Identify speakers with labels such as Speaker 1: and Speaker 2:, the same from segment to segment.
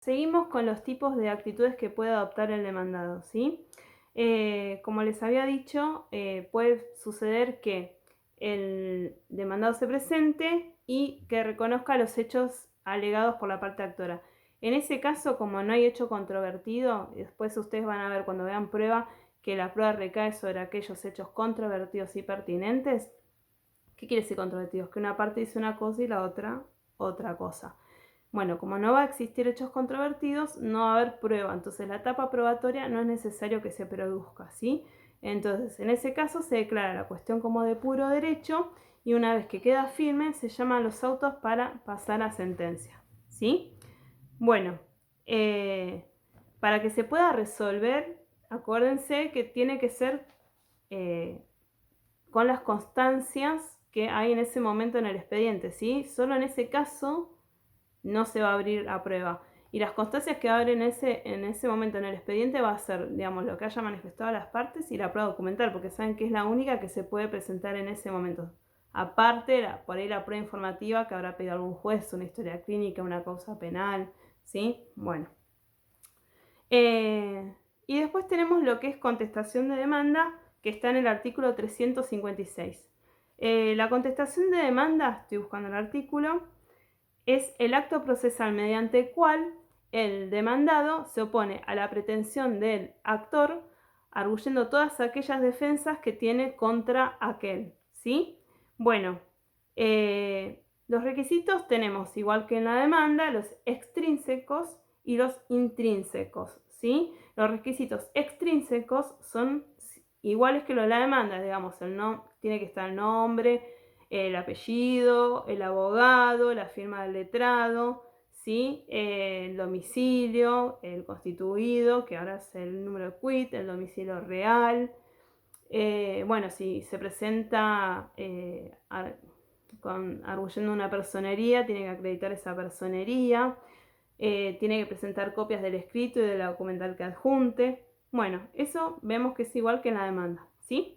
Speaker 1: Seguimos con los tipos de actitudes que puede adoptar el demandado, ¿sí? Como les había dicho, puede suceder que el demandado se presente y que reconozca los hechos alegados por la parte actora. En ese caso, como no hay hecho controvertido, después ustedes van a ver cuando vean prueba que la prueba recae sobre aquellos hechos controvertidos y pertinentes. ¿Qué quiere decir controvertidos? Que una parte dice una cosa y la otra cosa. Bueno, como no va a existir hechos controvertidos, no va a haber prueba. Entonces la etapa probatoria no es necesario que se produzca, ¿sí? Entonces, en ese caso se declara la cuestión como de puro derecho y una vez que queda firme se llaman los autos para pasar a sentencia, ¿sí? Bueno, para que se pueda resolver, acuérdense que tiene que ser con las constancias que hay en ese momento en el expediente, ¿sí? Solo en ese caso no se va a abrir a prueba. Y las constancias que abren en ese momento en el expediente va a ser, digamos, lo que haya manifestado las partes y la prueba documental, porque saben que es la única que se puede presentar en ese momento. Aparte, por ahí la prueba informativa que habrá pedido algún juez, una historia clínica, una causa penal, ¿sí? Bueno. Y después tenemos lo que es contestación de demanda, que está en el artículo 356. La contestación de demanda, estoy buscando el artículo, es el acto procesal mediante el cual el demandado se opone a la pretensión del actor, arguyendo todas aquellas defensas que tiene contra aquel, ¿sí? Bueno, los requisitos tenemos, igual que en la demanda, los extrínsecos y los intrínsecos, ¿sí? Los requisitos extrínsecos son iguales que los de la demanda, digamos, tiene que estar el nombre, el apellido, el abogado, la firma del letrado, ¿sí? El domicilio, el constituido, que ahora es el número de quit, el domicilio real. Bueno, si se presenta arguyendo una personería, tiene que acreditar esa personería. Tiene que presentar copias del escrito y de la documental que adjunte. Bueno, eso vemos que es igual que en la demanda, ¿sí?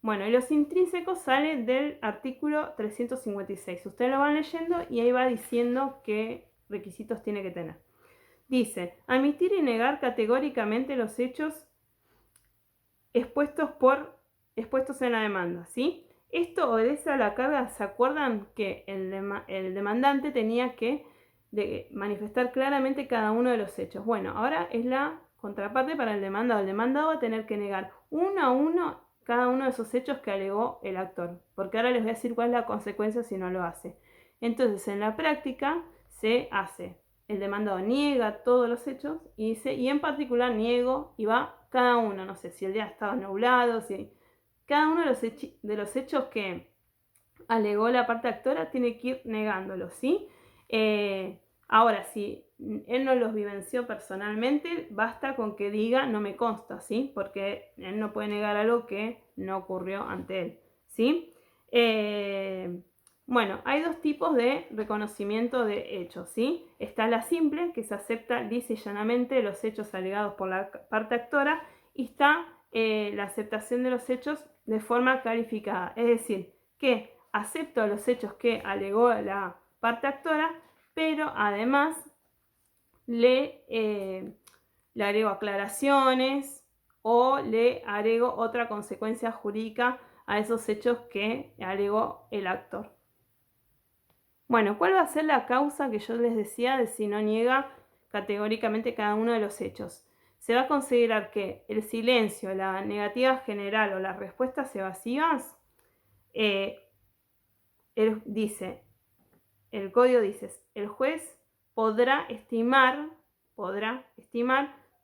Speaker 1: Bueno, y los intrínsecos salen del artículo 356. Ustedes lo van leyendo y ahí va diciendo qué requisitos tiene que tener. Dice, admitir y negar categóricamente los hechos expuestos en la demanda, ¿sí? Esto obedece a la carga. ¿Se acuerdan que el demandante tenía que manifestar claramente cada uno de los hechos? Bueno, ahora es la contraparte para el demandado. El demandado va a tener que negar uno a uno cada uno de esos hechos que alegó el actor, porque ahora les voy a decir cuál es la consecuencia si no lo hace. Entonces, en la práctica se hace. El demandado niega todos los hechos y dice, y en particular niego, y va cada uno, no sé si el día estaba nublado, si cada uno de los hechos que alegó la parte actora tiene que ir negándolos, ¿sí? Ahora, si él no los vivenció personalmente, basta con que diga no me consta, ¿sí? Porque él no puede negar algo que no ocurrió ante él, ¿sí? Bueno, hay dos tipos de reconocimiento de hechos, ¿sí? Está la simple, que se acepta lisa y llanamente los hechos alegados por la parte actora, y está la aceptación de los hechos de forma calificada, es decir, que acepto los hechos que alegó la parte actora, pero además le agrego aclaraciones o le agrego otra consecuencia jurídica a esos hechos que alegó el actor. Bueno, ¿cuál va a ser la causa que yo les decía de si no niega categóricamente cada uno de los hechos? Se va a considerar que el silencio, la negativa general o las respuestas evasivas, el código dice, el juez podrá estimar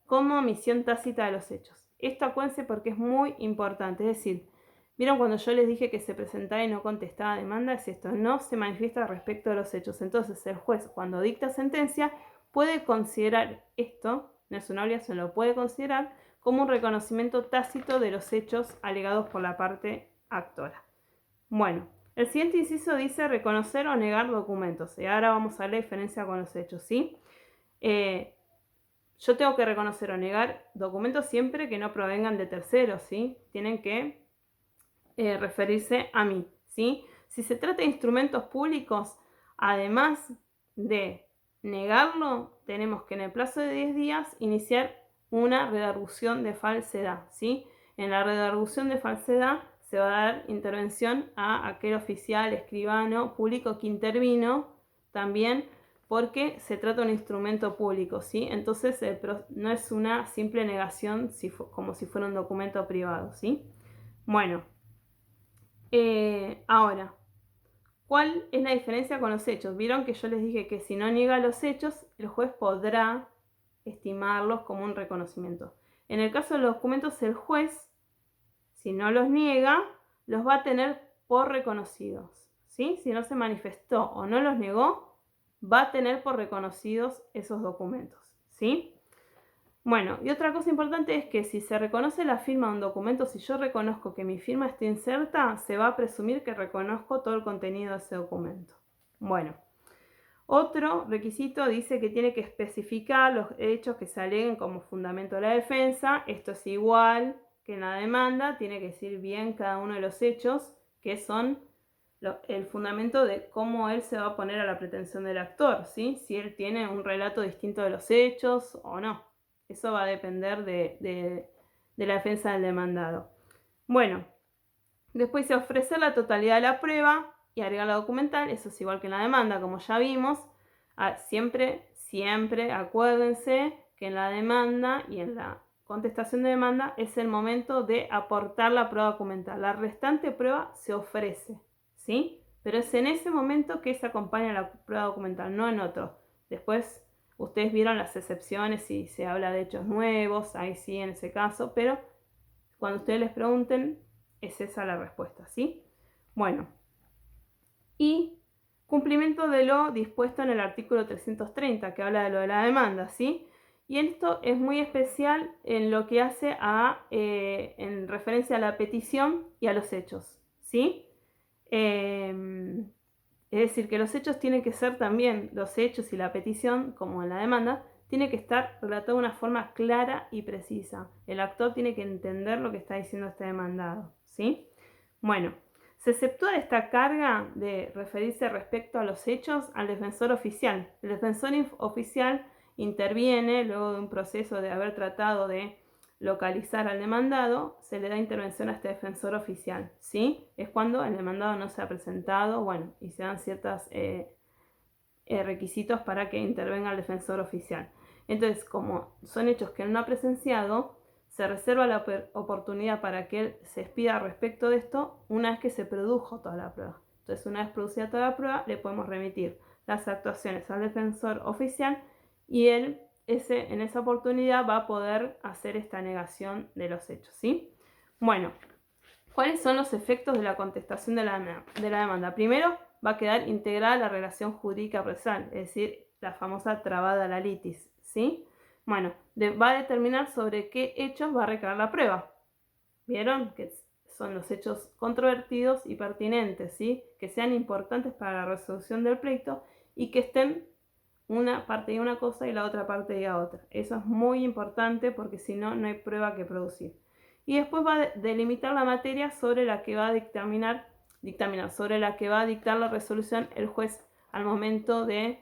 Speaker 1: como omisión tácita de los hechos. Esto acuérdense porque es muy importante, es decir, ¿vieron cuando yo les dije que se presentaba y no contestaba demanda? Es esto, no se manifiesta respecto de los hechos. Entonces el juez, cuando dicta sentencia, puede considerar esto, no es una obligación, lo puede considerar como un reconocimiento tácito de los hechos alegados por la parte actora. Bueno, el siguiente inciso dice reconocer o negar documentos. Y ahora vamos a ver la diferencia con los hechos, ¿sí? Yo tengo que reconocer o negar documentos siempre que no provengan de terceros, ¿sí? Tienen que referirse a mí, ¿sí? Si se trata de instrumentos públicos, además de negarlo, tenemos que en el plazo de 10 días iniciar una redargución de falsedad, ¿sí? En la redargución de falsedad se va a dar intervención a aquel oficial, escribano, público que intervino también porque se trata de un instrumento público, ¿sí? Entonces no es una simple negación como si fuera un documento privado, ¿sí? Bueno, ahora, ¿cuál es la diferencia con los hechos? Vieron que yo les dije que si no niega los hechos, el juez podrá estimarlos como un reconocimiento. En el caso de los documentos, el juez, si no los niega, los va a tener por reconocidos, ¿sí? Si no se manifestó o no los negó, va a tener por reconocidos esos documentos, ¿sí? Bueno, y otra cosa importante es que si se reconoce la firma de un documento, si yo reconozco que mi firma está inserta, se va a presumir que reconozco todo el contenido de ese documento. Bueno, otro requisito dice que tiene que especificar los hechos que se aleguen como fundamento de la defensa. Esto es igual que en la demanda, tiene que decir bien cada uno de los hechos que son el fundamento de cómo él se va a poner a la pretensión del actor, ¿sí? Si él tiene un relato distinto de los hechos o no. Eso va a depender de la defensa del demandado. Bueno, después se ofrece la totalidad de la prueba y agregar la documental. Eso es igual que en la demanda, como ya vimos. Siempre acuérdense que en la demanda y en la contestación de demanda es el momento de aportar la prueba documental. La restante prueba se ofrece, ¿sí? Pero es en ese momento que se acompaña la prueba documental, no en otro. Después ustedes vieron las excepciones si se habla de hechos nuevos, ahí sí en ese caso, pero cuando ustedes les pregunten, es esa la respuesta, ¿sí? Bueno, y cumplimiento de lo dispuesto en el artículo 330, que habla de lo de la demanda, ¿sí? Y esto es muy especial en lo que hace en referencia a la petición y a los hechos, ¿sí? Es decir, que los hechos tienen que ser también, los hechos y la petición, como en la demanda, tiene que estar relatado de una forma clara y precisa. El actor tiene que entender lo que está diciendo este demandado, ¿sí? Bueno, se exceptúa esta carga de referirse respecto a los hechos al defensor oficial. El defensor oficial interviene luego de un proceso de haber tratado de localizar al demandado, se le da intervención a este defensor oficial, ¿sí? Es cuando el demandado no se ha presentado, bueno, y se dan ciertos requisitos para que intervenga el defensor oficial. Entonces, como son hechos que él no ha presenciado, se reserva la oportunidad para que él se expida respecto de esto una vez que se produjo toda la prueba. Entonces, una vez producida toda la prueba, le podemos remitir las actuaciones al defensor oficial y él en esa oportunidad va a poder hacer esta negación de los hechos, ¿sí? Bueno, ¿cuáles son los efectos de la contestación de la demanda? Primero, va a quedar integrada la relación jurídica procesal, es decir, la famosa trabada la litis, ¿sí? Bueno, va a determinar sobre qué hechos va a recaer la prueba. ¿Vieron? Que son los hechos controvertidos y pertinentes, ¿sí? Que sean importantes para la resolución del pleito y que estén una parte diga una cosa y la otra parte diga otra. Eso es muy importante porque si no, no hay prueba que producir. Y después va a delimitar la materia sobre la que va a dictaminar, sobre la que va a dictar la resolución el juez al momento de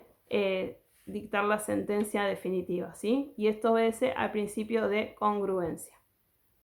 Speaker 1: dictar la sentencia definitiva, ¿sí? Y esto obedece al principio de congruencia.